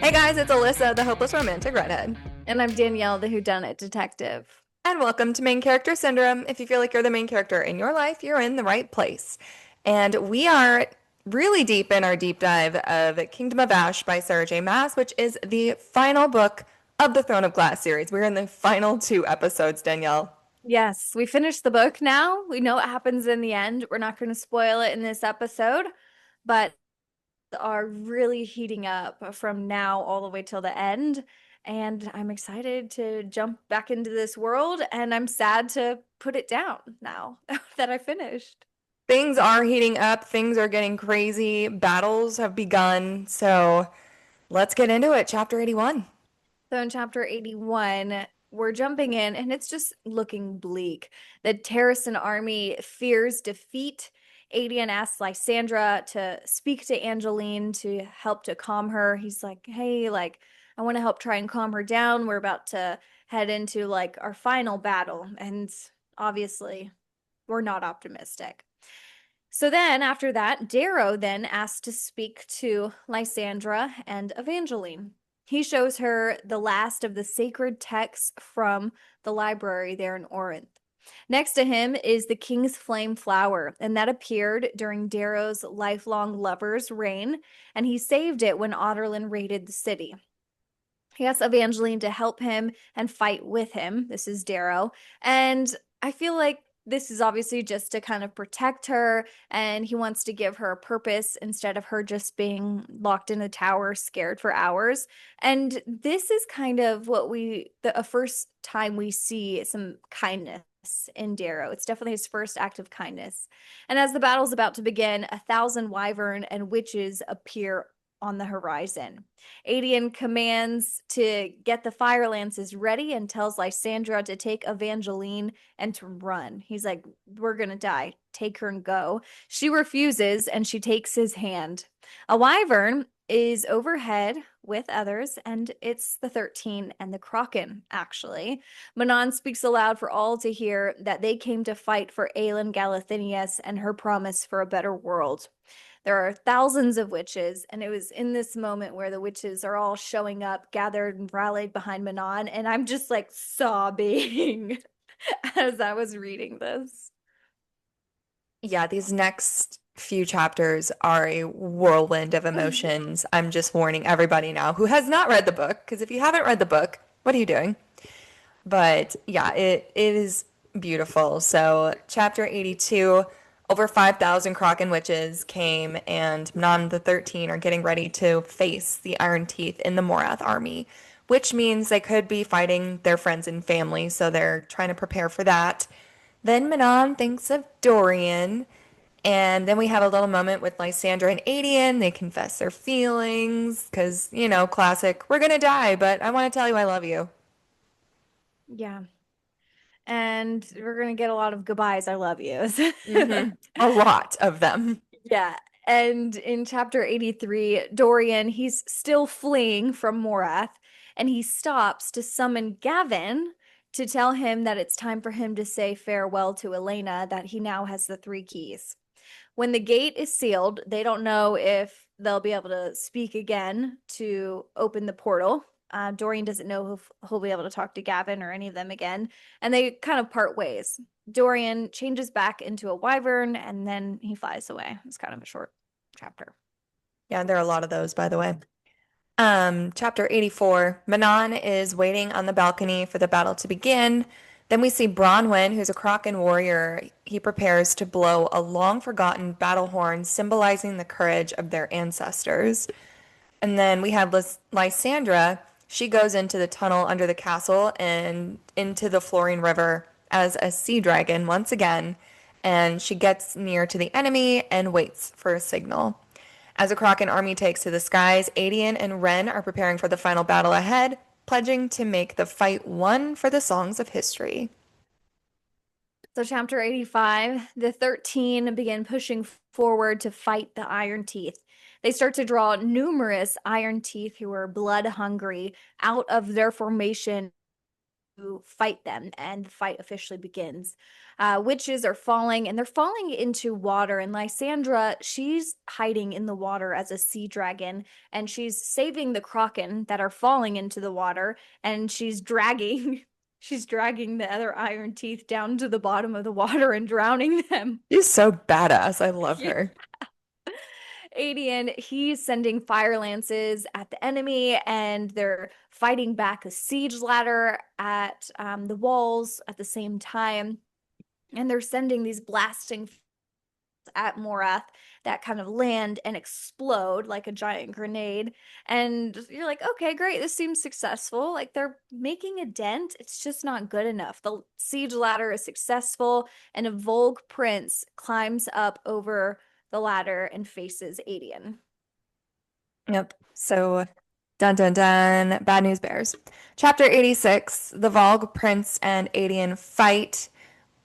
Hey guys, it's Alyssa, the hopeless romantic redhead. And I'm Danielle, the whodunit detective. And welcome to Main Character Syndrome. If you feel like you're the main character in your life, you're in the right place. And we are really deep in our deep dive of Kingdom of Ash by Sarah J. Maas, which is the final book of the Throne of Glass series. We're in the final two episodes, Danielle. Yes, we finished the book now. We know what happens in the end. We're not going to spoil it in this episode, but are really heating up from now all the way till the end. And I'm excited to jump back into this world, and I'm sad to put it down now that I finished. Things are heating up, things are getting crazy, battles have begun. So let's get into it. Chapter 81. So in chapter 81, we're jumping in and it's just looking bleak. The Terrasen army fears defeat. Adian asks Lysandra to speak to Angeline to help to calm her. He's like, hey, I want to help try and calm her down. We're about to head into our final battle. And obviously, we're not optimistic. So then after that, Darrow then asks to speak to Lysandra and Evangeline. He shows her the last of the sacred texts from the library there in Orinth. Next to him is the King's Flame Flower, and that appeared during Darrow's lifelong lover's reign, and he saved it when Otterlin raided the city. He asks Evangeline to help him and fight with him. This is Darrow. And I feel like this is obviously just to kind of protect her, and he wants to give her a purpose instead of her just being locked in a tower, scared for hours. And this is kind of a first time we see some kindness in Darrow. It's definitely his first act of kindness. And as the battle's about to begin, 1,000 wyvern and witches appear on the horizon. Adian commands to get the fire lances ready and tells Lysandra to take Evangeline and to run. He's like, we're going to die. Take her and go. She refuses and she takes his hand. A wyvern is overhead with others, and it's the 13 and the Kraken, actually. Manon speaks aloud for all to hear that they came to fight for Aelin Galathinius and her promise for a better world. There are thousands of witches, and it was in this moment where the witches are all showing up, gathered and rallied behind Manon, and I'm just like sobbing as I was reading this. Yeah, these next few chapters are a whirlwind of emotions. I'm just warning everybody now who has not read the book, because if you haven't read the book, what are you doing? But yeah, it is beautiful. So, chapter 82, over 5,000 Kraken witches came, and Mnan the 13 are getting ready to face the Iron Teeth in the Morath army, which means they could be fighting their friends and family, so they're trying to prepare for that. Then Manon thinks of Dorian, and then we have a little moment with Lysandra and Adian. They confess their feelings, because, classic, we're gonna die, but I want to tell you I love you. Yeah. And we're going to get a lot of goodbyes, I love yous. A lot of them. Yeah. And in chapter 83, Dorian, he's still fleeing from Morath, and he stops to summon Gavin to tell him that it's time for him to say farewell to Elena, that he now has the three keys. When the gate is sealed, they don't know if they'll be able to speak again to open the portal. Dorian doesn't know if he'll be able to talk to Gavin or any of them again, and they kind of part ways. Dorian changes back into a wyvern and then he flies away. It's kind of a short chapter. Yeah, there are a lot of those, by the way. Chapter 84, Manon is waiting on the balcony for the battle to begin. Then we see Bronwyn, who's a Kraken warrior. He prepares to blow a long-forgotten battle horn symbolizing the courage of their ancestors. And then we have Lysandra. She goes into the tunnel under the castle and into the Flooring River as a sea dragon once again. And she gets near to the enemy and waits for a signal. As the Kraken army takes to the skies, Adian and Ren are preparing for the final battle ahead, pledging to make the fight one for the songs of history. So, chapter 85, the 13 begin pushing forward to fight the Iron Teeth. They start to draw numerous Iron Teeth who are blood hungry out of their formation fight them, and the fight officially begins. Witches are falling, and they're falling into water. And Lysandra, she's hiding in the water as a sea dragon, and she's saving the kraken that are falling into the water, and she's dragging. She's dragging the other iron teeth down to the bottom of the water and drowning them. She's so badass. I love Yeah. her. Adian, he's sending fire lances at the enemy, and they're fighting back a siege ladder at the walls at the same time. And they're sending these blasting at Morath that kind of land and explode like a giant grenade. And you're like, okay, great, this seems successful. Like they're making a dent. It's just not good enough. The siege ladder is successful, and a Volg prince climbs up over the ladder and faces Adian. Yep. So, dun dun dun, bad news bears. Chapter 86, the Vogue Prince and Adian fight.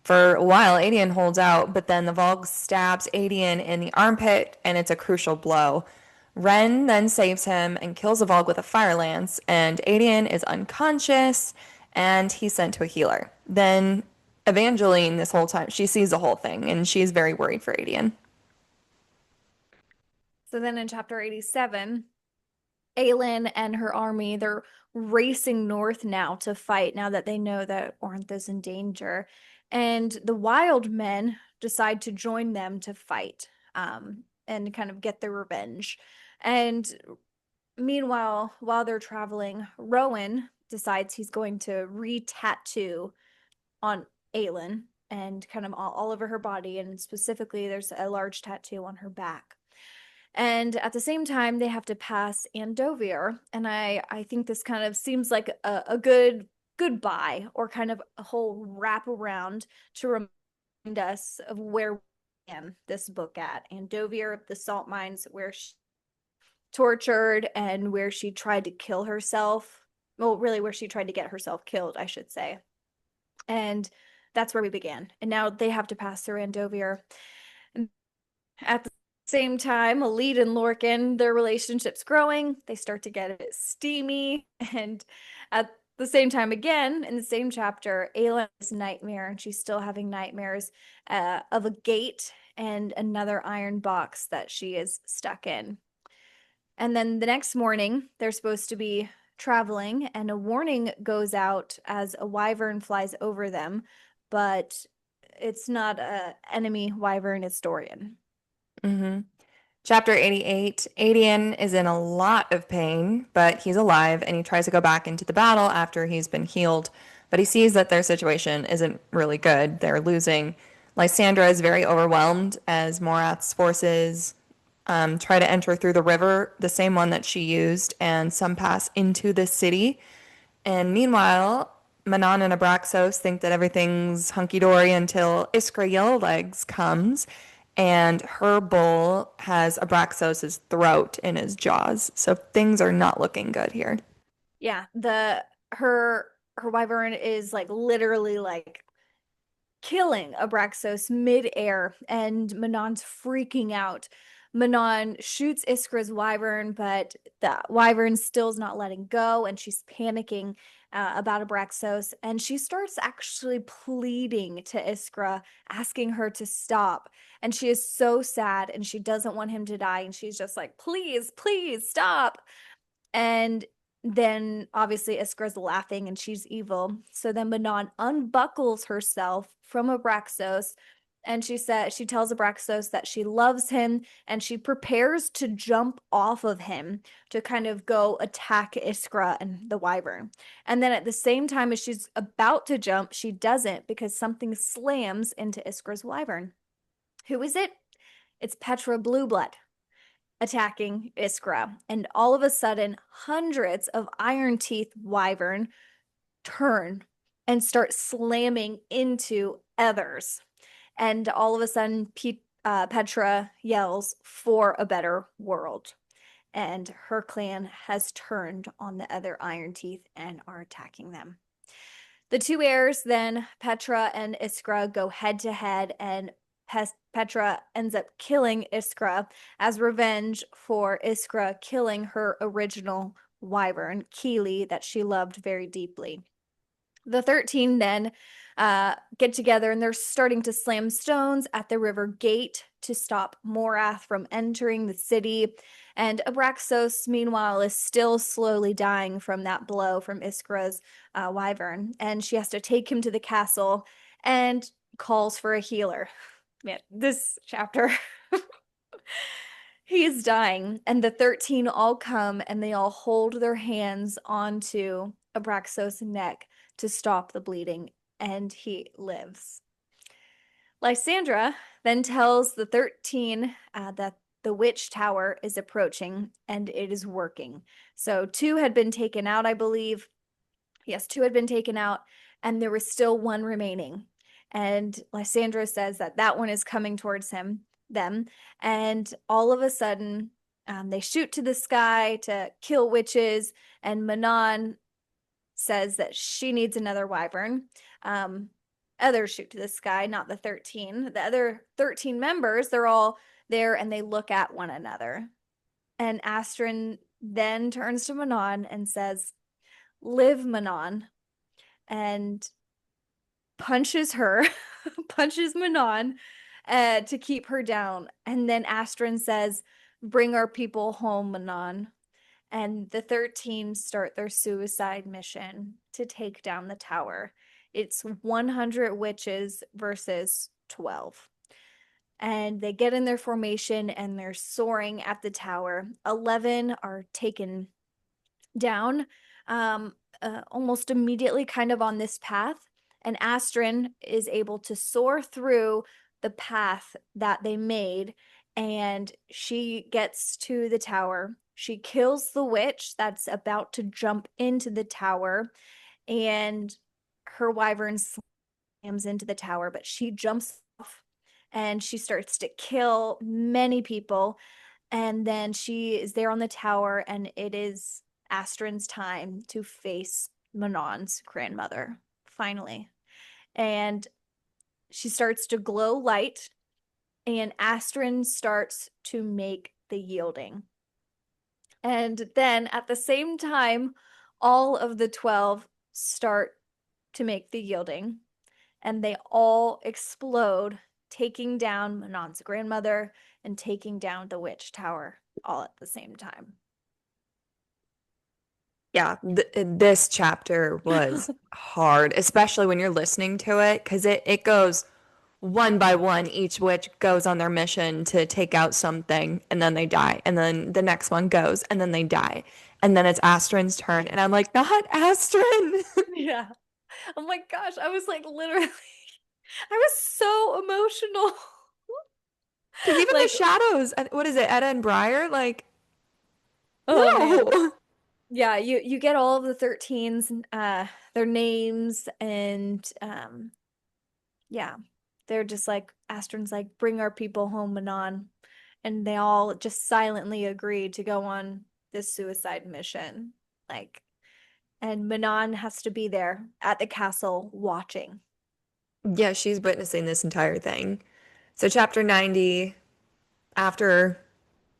For a while, Adian holds out, but then the Vogue stabs Adian in the armpit, and it's a crucial blow. Ren then saves him and kills the Vogue with a fire lance, and Adian is unconscious, and he's sent to a healer. Then Evangeline, this whole time, she sees the whole thing, and she's very worried for Adian. So then in chapter 87, Aelin and her army, they're racing north now to fight now that they know that Orntha's in danger. And the wild men decide to join them to fight and kind of get their revenge. And meanwhile, while they're traveling, Rowan decides he's going to re-tattoo on Aelin and kind of all over her body. And specifically, there's a large tattoo on her back. And at the same time, they have to pass Andovier. And I think this kind of seems like a good goodbye, or kind of a whole wrap around to remind us of where we began this book at. Andovier, the salt mines where she tortured and where she tried to kill herself. Well, really, where she tried to get herself killed, I should say. And that's where we began. And now they have to pass through Andovier. At the same time, Elite and Lorcan, their relationship's growing. They start to get a bit steamy. And at the same time, again, in the same chapter, Ayla has a nightmare, and she's still having nightmares of a gate and another iron box that she is stuck in. And then the next morning, they're supposed to be traveling, and a warning goes out as a wyvern flies over them, but it's not a enemy wyvern, it's Dorian. Mm-hmm. Chapter 88, Adian is in a lot of pain, but he's alive and he tries to go back into the battle after he's been healed. But he sees that their situation isn't really good. They're losing. Lysandra is very overwhelmed as Morath's forces try to enter through the river, the same one that she used, and some pass into the city. And meanwhile, Manon and Abraxos think that everything's hunky-dory until Iskra Yellowlegs comes, and her bull has Abraxos' throat in his jaws. So things are not looking good here. Yeah, the her wyvern is like literally like killing Abraxos mid-air, and Manon's freaking out. Manon shoots Iskra's wyvern, but the wyvern still's not letting go, and she's panicking about Abraxos, and she starts actually pleading to Iskra, asking her to stop. And she is so sad, and she doesn't want him to die, and she's just like, please, please stop. And then obviously Iskra's laughing and she's evil. So then Manon unbuckles herself from Abraxos, and she tells Abraxos that she loves him, and she prepares to jump off of him to kind of go attack Iskra and the wyvern. And then at the same time as she's about to jump, she doesn't, because something slams into Iskra's wyvern. Who is it? It's Petra Blueblood attacking Iskra. And all of a sudden, hundreds of Iron Teeth wyvern turn and start slamming into others. And all of a sudden, Petra yells for a better world. And her clan has turned on the other Iron Teeth and are attacking them. The two heirs, then Petra and Iskra, go head to head, and Petra ends up killing Iskra as revenge for Iskra killing her original wyvern, Keely, that she loved very deeply. The 13 then get together and they're starting to slam stones at the river gate to stop Morath from entering the city. And Abraxos, meanwhile, is still slowly dying from that blow from Iskra's wyvern. And she has to take him to the castle and calls for a healer. Man, this chapter. He's dying, and the 13 all come and they all hold their hands onto Abraxos' neck to stop the bleeding, and he lives. Lysandra then tells the 13 that the witch tower is approaching and it is working. So two had been taken out, I believe. Yes, two had been taken out, and there was still one remaining. And Lysandra says that that one is coming towards them. And all of a sudden, they shoot to the sky to kill witches. And Manon says that she needs another wyvern. Others shoot to the sky, not the 13. The other 13 members, they're all there and they look at one another. And Astrid then turns to Manon and says, "Live, Manon," and punches her, punches Manon to keep her down. And then Astrid says, "Bring our people home, Manon." And the 13 start their suicide mission to take down the tower. It's 100 witches versus 12. And they get in their formation and they're soaring at the tower. 11 are taken down almost immediately, kind of on this path. And Astrid is able to soar through the path that they made, and she gets to the tower. She kills the witch that's about to jump into the tower, and her wyvern slams into the tower, but she jumps off and she starts to kill many people. And then she is there on the tower, and it is Astrid's time to face Manon's grandmother, finally. And she starts to glow light, and Astrid starts to make the yielding. And then at the same time, all of the 12 start to make the yielding, and they all explode, taking down Manon's grandmother and taking down the witch tower all at the same time. Yeah, this chapter was hard, especially when you're listening to it, because it goes one by one. Each witch goes on their mission to take out something, and then they die. And then the next one goes, and then they die. And then it's Astrid's turn, and I'm like, not Astrid. Yeah. Oh my gosh, I was like literally I was so emotional. Because even the Like, shadows, what is it, Etta and Briar? Like, oh man. no. Yeah, you get all of the 13s, their names, and yeah. They're just like Astrid's like, "Bring our people home, Manon." And they all just silently agreed to go on this suicide mission. Like, and Manon has to be there at the castle watching. Yeah, she's witnessing this entire thing. So, chapter 90, after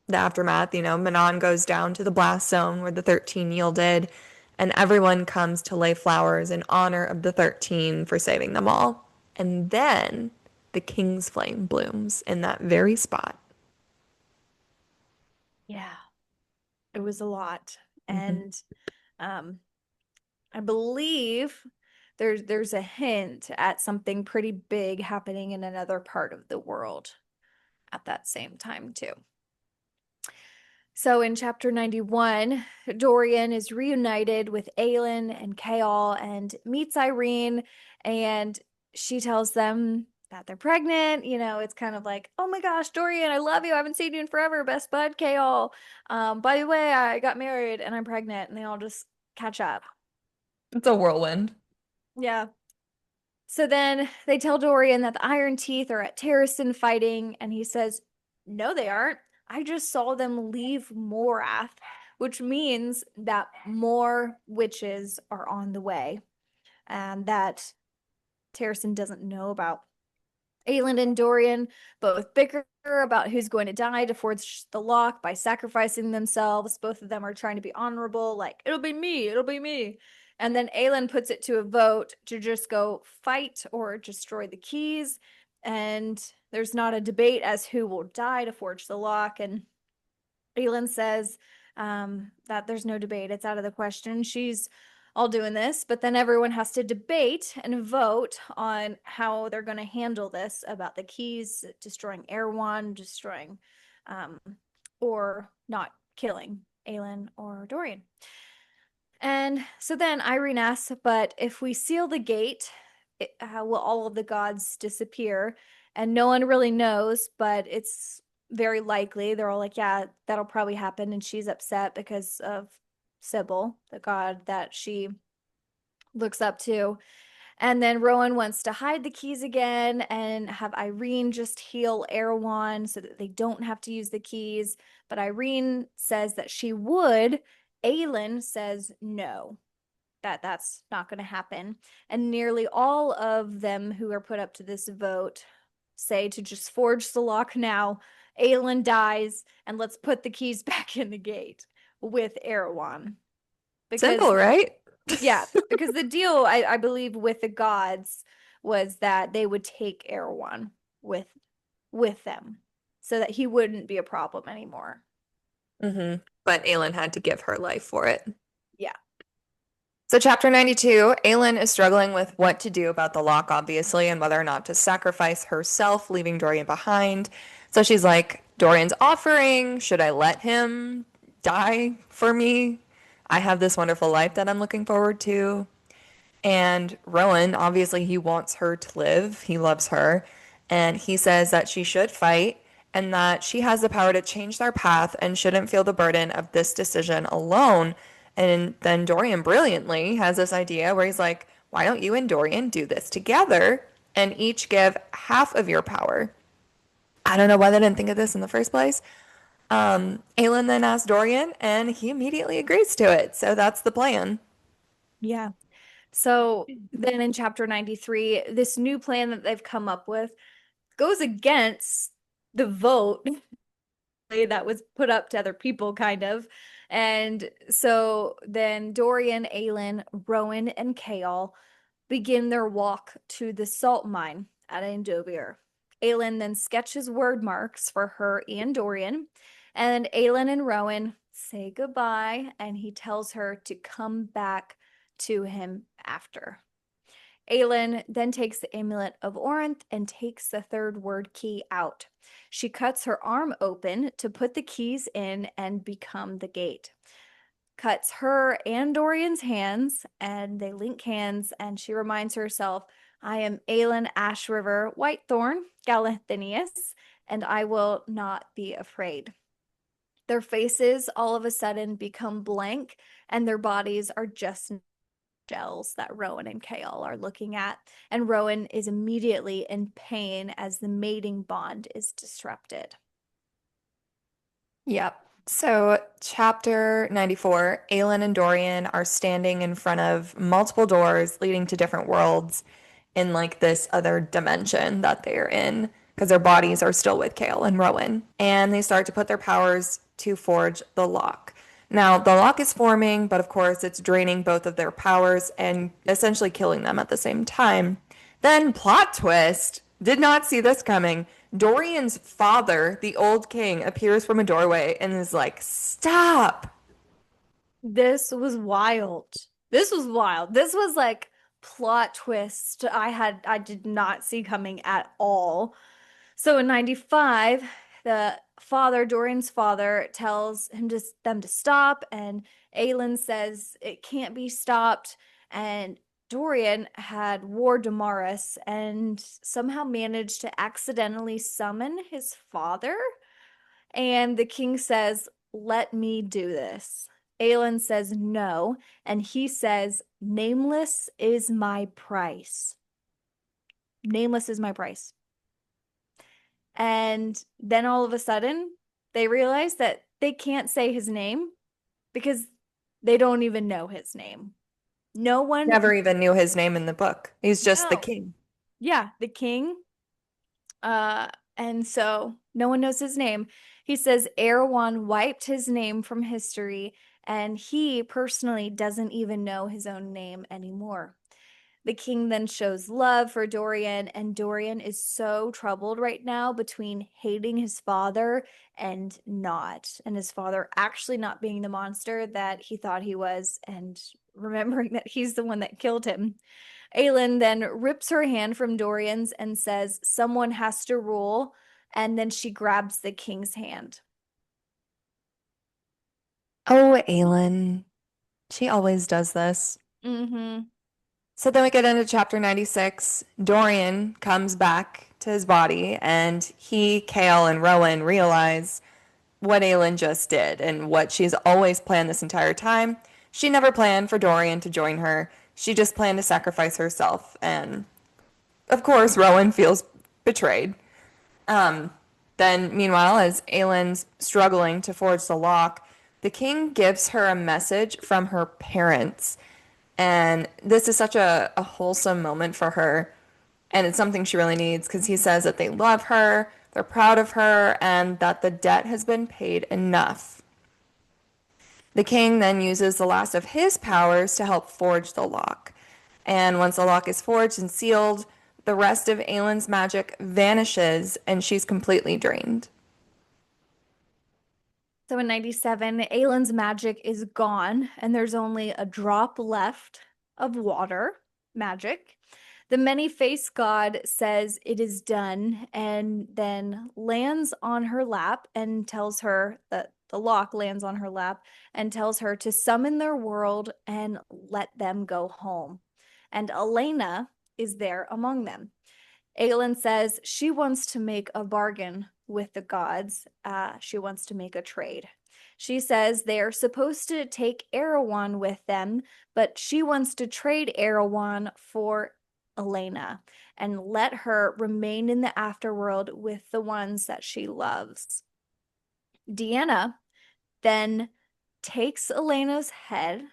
the aftermath, Manon goes down to the blast zone where the 13 yielded, and everyone comes to lay flowers in honor of the 13 for saving them all. And then the king's flame blooms in that very spot. Yeah, it was a lot. Mhm. And um I believe there's a hint at something pretty big happening in another part of the world at that same time too. So in chapter 91, Dorian is reunited with Aelin and Kaol and meets Irene, and she tells them that they're pregnant. It's kind of like, "Oh my gosh, Dorian, I love you. I haven't seen you in forever, best bud, Kaol. By the way, I got married and I'm pregnant," and they all just catch up. It's a whirlwind. Yeah. So then they tell Dorian that the Iron Teeth are at Terrasen fighting, and he says, "No, they aren't. I just saw them leave Morath," which means that more witches are on the way and that Terrasen doesn't know about. Aelin and Dorian both bicker about who's going to die to forge the lock by sacrificing themselves. Both of them are trying to be honorable, like, "It'll be me, it'll be me." And then Aelin puts it to a vote to just go fight or destroy the keys. And there's not a debate as who will die to forge the lock. And Aelin says that there's no debate. It's out of the question. She's all doing this, but then everyone has to debate and vote on how they're going to handle this about the keys, destroying Erewhon, destroying, um, or not killing Aelin or Dorian. And so then Irene asks, but if we seal the gate, will all of the gods disappear? And no one really knows, but it's very likely. They're all like, yeah, that'll probably happen. And she's upset because of Sybil, the god that she looks up to. And then Rowan wants to hide the keys again and have Irene just heal Erewhon so that they don't have to use the keys. But Irene says that she would. Aelin says no, that's not going to happen. And nearly all of them who are put up to this vote say to just forge the lock now. Aelin dies, and let's put the keys back in the gate with Erewhon. Because Simple, right? yeah, because the deal I believe with the gods was that they would take Erewhon with them so that he wouldn't be a problem anymore. But Aelin had to give her life for it. Yeah. So, chapter 92, Aelin is struggling with what to do about the lock, obviously, and whether or not to sacrifice herself, leaving Dorian behind. So, she's like, Dorian's offering. Should I let him die for me? I have this wonderful life that I'm looking forward to. And Rowan, obviously, he wants her to live. He loves her. And he says that she should fight and that she has the power to change their path and shouldn't feel the burden of this decision alone. And then Dorian brilliantly has this idea where he's like, why don't you and Dorian do this together and each give half of your power? I don't know why they didn't think of this in the first place. Aelin then asks Dorian, and he immediately agrees to it. So that's the plan. Yeah. So then in chapter 93, this new plan that they've come up with goes against the vote that was put up to other people, kind of. And so then Dorian, Aelin, Rowan, and Chaol begin their walk to the salt mine at Andover. Aelin then sketches word marks for her and Dorian, and Aelin and Rowan say goodbye, and he tells her to come back to him after. Aelin then takes the amulet of Orinth and takes the third word key out. She cuts her arm open to put the keys in and become the gate. Cuts her and Dorian's hands, and they link hands, and she reminds herself, I am Aelin Ashriver Whitethorn, Galathinius, and I will not be afraid. Their faces all of a sudden become blank, and their bodies are just shells that Rowan and Chaol are looking at. And Rowan is immediately in pain as the mating bond is disrupted. Yep. So, chapter 94, Aelin and Dorian are standing in front of multiple doors leading to different worlds in like this other dimension that they're in because their bodies are still with Chaol and Rowan. And they start to put their powers to forge the lock. Now, the lock is forming, but of course, it's draining both of their powers and essentially killing them at the same time. Then, plot twist, did not see this coming. Dorian's father, the old king, appears from a doorway and is like, stop. This was wild. This was wild. This was like plot twist I did not see coming at all. So in 95, the father, Dorian's father, tells them to stop, and Aelin says it can't be stopped. And Dorian had War Damaris and somehow managed to accidentally summon his father. And the king says, let me do this. Aelin says no, and he says, nameless is my price. Nameless is my price. And then all of a sudden, they realize that they can't say his name because they don't even know his name. No one, Never even knew his name in the book. He's just the no. king. Yeah, the king. Uh, and so no one knows his name. He says Erewhon wiped his name from history and he personally doesn't even know his own name anymore. The king then shows love for Dorian, and Dorian is so troubled right now between hating his father and not, and his father actually not being the monster that he thought he was, and remembering that he's the one that killed him. Aelin then rips her hand from Dorian's and says, "Someone has to rule," and then she grabs the king's hand. Oh, Aelin. She always does this. Mm-hmm. So then we get into chapter 96. Dorian comes back to his body, and he, Kale, and Rowan realize what Aelin just did and what she's always planned this entire time. She never planned for Dorian to join her. She just planned to sacrifice herself. And of course, Rowan feels betrayed. Um, then, meanwhile, as Aelin's struggling to forge the lock, the king gives her a message from her parents. And this is such a wholesome moment for her. And it's something she really needs because he says that they love her, they're proud of her, and that the debt has been paid enough. The king then uses the last of his powers to help forge the lock. And once the lock is forged and sealed, the rest of Aelin's magic vanishes and she's completely drained. So in 97, Aelin's magic is gone, and there's only a drop left of water magic. The many-faced god says it is done, and then lands on her lap and tells her that the lock lands on her lap and tells her to summon their world and let them go home. And Elena is there among them. Aelin says she wants to make a bargain with the gods. She wants to make a trade. She says they are supposed to take Erewhon with them, but she wants to trade Erewhon for Elena and let her remain in the afterworld with the ones that she loves. Deanna then takes Elena's head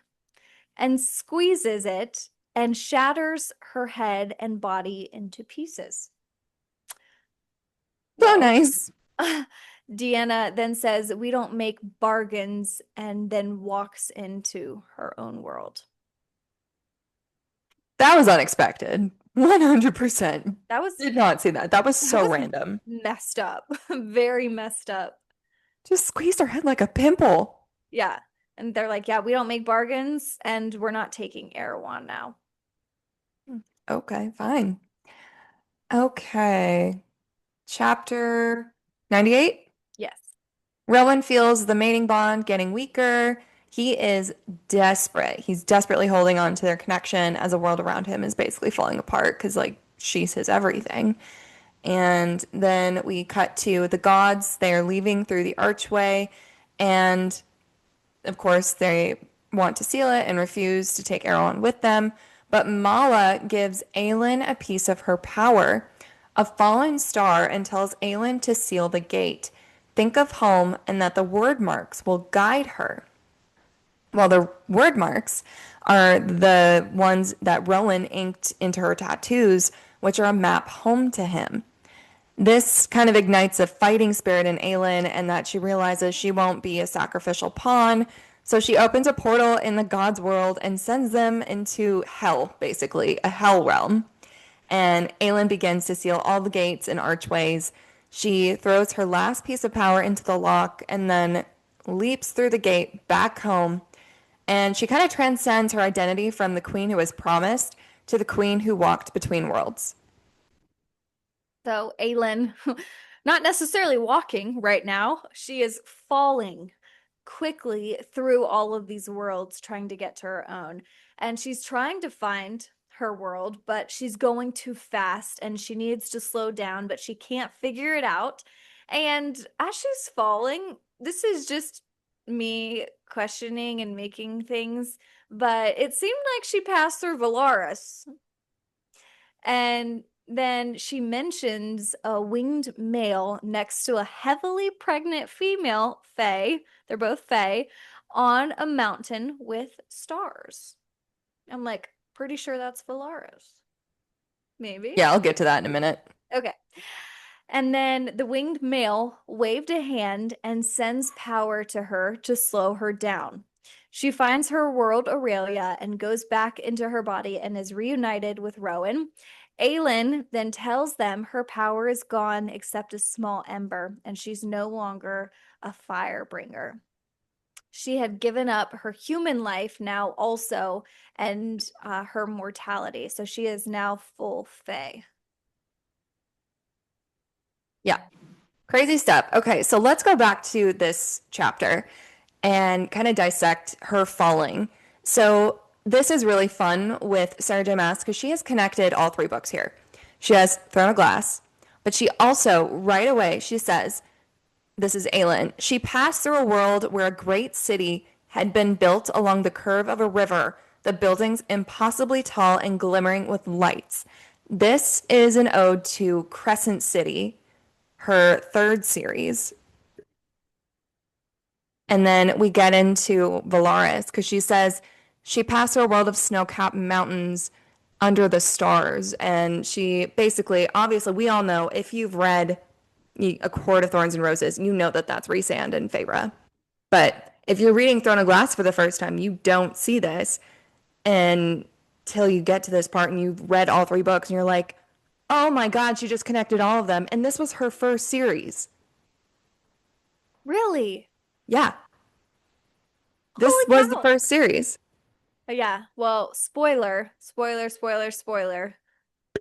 and squeezes it and shatters her head and body into pieces. So Well, nice. Deanna then says, "We don't make bargains," and then walks into her own world. That was unexpected. 100%. That was Did not see that. That was that so was random. messed up. Very messed up. Just squeezed her head like a pimple. Yeah. And they're like, "Yeah, we don't make bargains and we're not taking Erewhon now." Okay, fine. Okay. Chapter 98. Yes. Rowan feels the mating bond getting weaker. He is desperate. He's desperately holding on to their connection as the world around him is basically falling apart because, like, she's his everything. And then we cut to the gods. They're leaving through the archway. And of course, they want to seal it and refuse to take Erewhon with them. But Mala gives Aelin a piece of her power, a fallen star, and tells Aelin to seal the gate. Think of home and that the word marks will guide her. Well, the word marks are the ones that Rowan inked into her tattoos, which are a map home to him. This kind of ignites a fighting spirit in Aelin, and that she realizes she won't be a sacrificial pawn. So she opens a portal in the gods' world and sends them into hell, basically, a hell realm. And Aelin begins to seal all the gates and archways. She throws her last piece of power into the lock and then leaps through the gate back home. And she kind of transcends her identity from the queen who was promised to the queen who walked between worlds. So Aelin, not necessarily walking right now, she is falling quickly through all of these worlds trying to get to her own. And she's trying to find her world, but she's going too fast and she needs to slow down, but she can't figure it out. And as she's falling, this is just me questioning and making things, but it seemed like she passed through Valaris. And then she mentions a winged male next to a heavily pregnant female, Fae. They're both Fae, on a mountain with stars. I'm like, pretty sure that's Valaris. Maybe. Yeah, I'll get to that in a minute. Okay. And then the winged male waved a hand and sends power to her to slow her down. She finds her world Aurelia and goes back into her body and is reunited with Rowan. Aelin then tells them her power is gone except a small ember, and she's no longer a fire bringer. She had given up her human life now also and her mortality. So she is now full Fae. Yeah. Crazy stuff. Okay, so let's go back to this chapter and kind of dissect her falling. So this is really fun with Sarah J. Maas because she has connected all three books here. She has Throne of Glass, but she also, right away, she says, this is Aelin. She passed through a world where a great city had been built along the curve of a river, the buildings impossibly tall and glimmering with lights. This is an ode to Crescent City, her third series. And then we get into Valaris because she says she passed through a world of snow-capped mountains under the stars. And she basically, obviously, we all know if you've read A Court of Thorns and Roses, you know that that's Rhysand and Feyre. But if you're reading Throne of Glass for the first time, you don't see this until you get to this part and you've read all three books and you're like, oh my God, she just connected all of them. And this was her first series. Really? Yeah, this Holy was the cow. first series. Yeah. Well, spoiler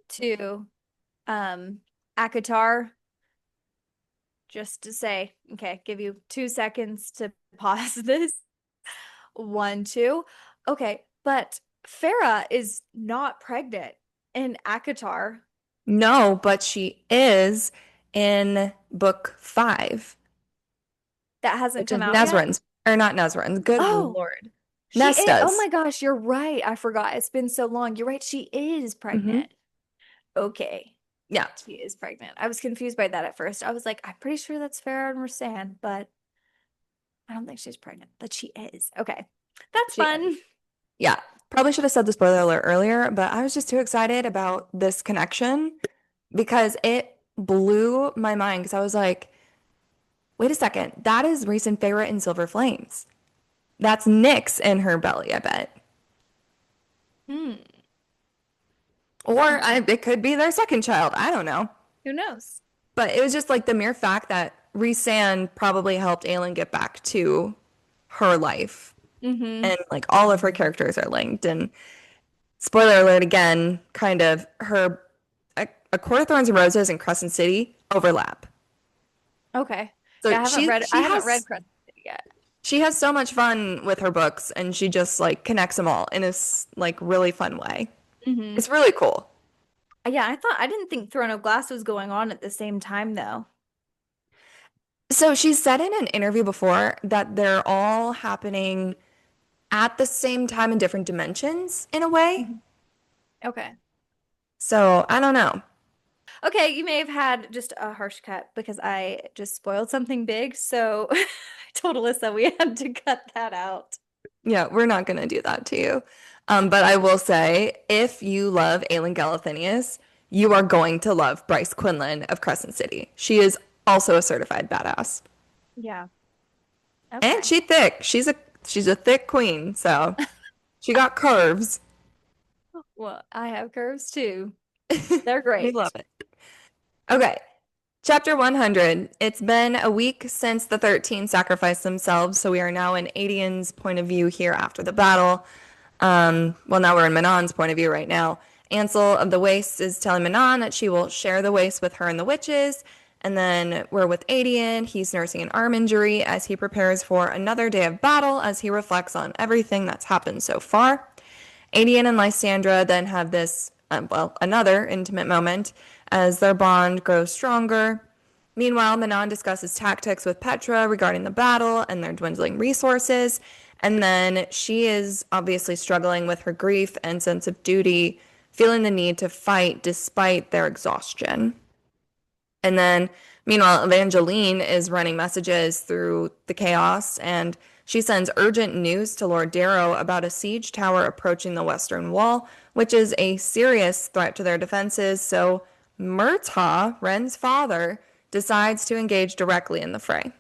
to Akatar. Just to say, okay, give you 2 seconds to pause this. One, two. Okay, but Farah is not pregnant in Akatar. No, but she is in book five, That hasn't which come is out yet? Nezrin's, or not Nezrin's. Good Oh, Lord. she is. Oh Nesta's. my gosh, you're right. I forgot. It's been so long. You're right. She is Hmm. pregnant. Okay. Yeah, She is pregnant. I was confused by that at first. I was like, I'm pretty sure that's Farah and Rasan, but I don't think she's pregnant. But she is. Okay. That's she is. fun. Yeah, probably should have said the spoiler alert earlier, but I was just too excited about this connection because it blew my mind because I was like, wait a second, that is Rhys and Feyre in Silver Flames. That's Nyx in her belly, I bet. Hmm. Or Interesting. it could be their second child. I don't know. Who knows? But it was just like the mere fact that Rhysand probably helped Aelin get back to her life. Mm-hmm. And like all of her characters are linked. And spoiler alert again, kind of a Court of Thorns and Roses and Crescent City overlap. Okay. So Yeah, I haven't read Crescent City yet. she has so much fun with her books and she just like connects them all in a like really fun way. Mm-hmm. It's really cool. Yeah, I didn't think Throne of Glass was going on at the same time though. So she said in an interview before that they're all happening at the same time in different dimensions in a way. Mhm. Okay. So I don't know. Okay, you may have had just a harsh cut because I just spoiled something big. So I told Alyssa we had to cut that out. Yeah, we're not gonna do that to you. But I will say, if you love Aelin Galathynius, you are going to love Bryce Quinlan of Crescent City. She is also a certified badass. Yeah. And Okay. she thick. She's a thick queen, so she got curves. Well, I have curves too. They're We love great. it. Okay, chapter 100. It's been a week since the 13 sacrificed themselves, so we are now in Adian's point of view here after the battle. Well, now we're in Manon's point of view right now. Ansel of the Wastes is telling Manon that she will share the waste with her and the witches. And then we're with Adian. He's nursing an arm injury as he prepares for another day of battle as he reflects on everything that's happened so far. Adian and Lysandra then have this, well, another intimate moment as their bond grows stronger. Meanwhile, Manon discusses tactics with Petra regarding the battle and their dwindling resources. And then she is obviously struggling with her grief and sense of duty, feeling the need to fight despite their exhaustion. And then, meanwhile, Evangeline is running messages through the chaos, and she sends urgent news to Lord Darrow about a siege tower approaching the Western Wall, which is a serious threat to their defenses. So Murtaugh, Ren's father, decides to engage directly in the fray.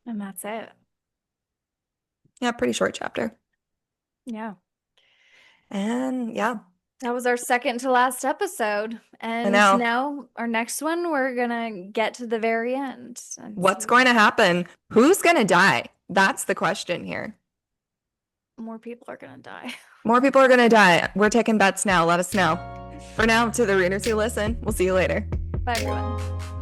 And that's it. Yeah, pretty short chapter. Yeah. And yeah, That was our second to last episode. I And know. now our next one, we're gonna get to the very end and What's see going to happen? Who's going to die? That's the question here. more people are gonna die. More people are going to die. We're taking bets now. Let us know. For now, to the readers who listen, we'll see you later. Bye, everyone.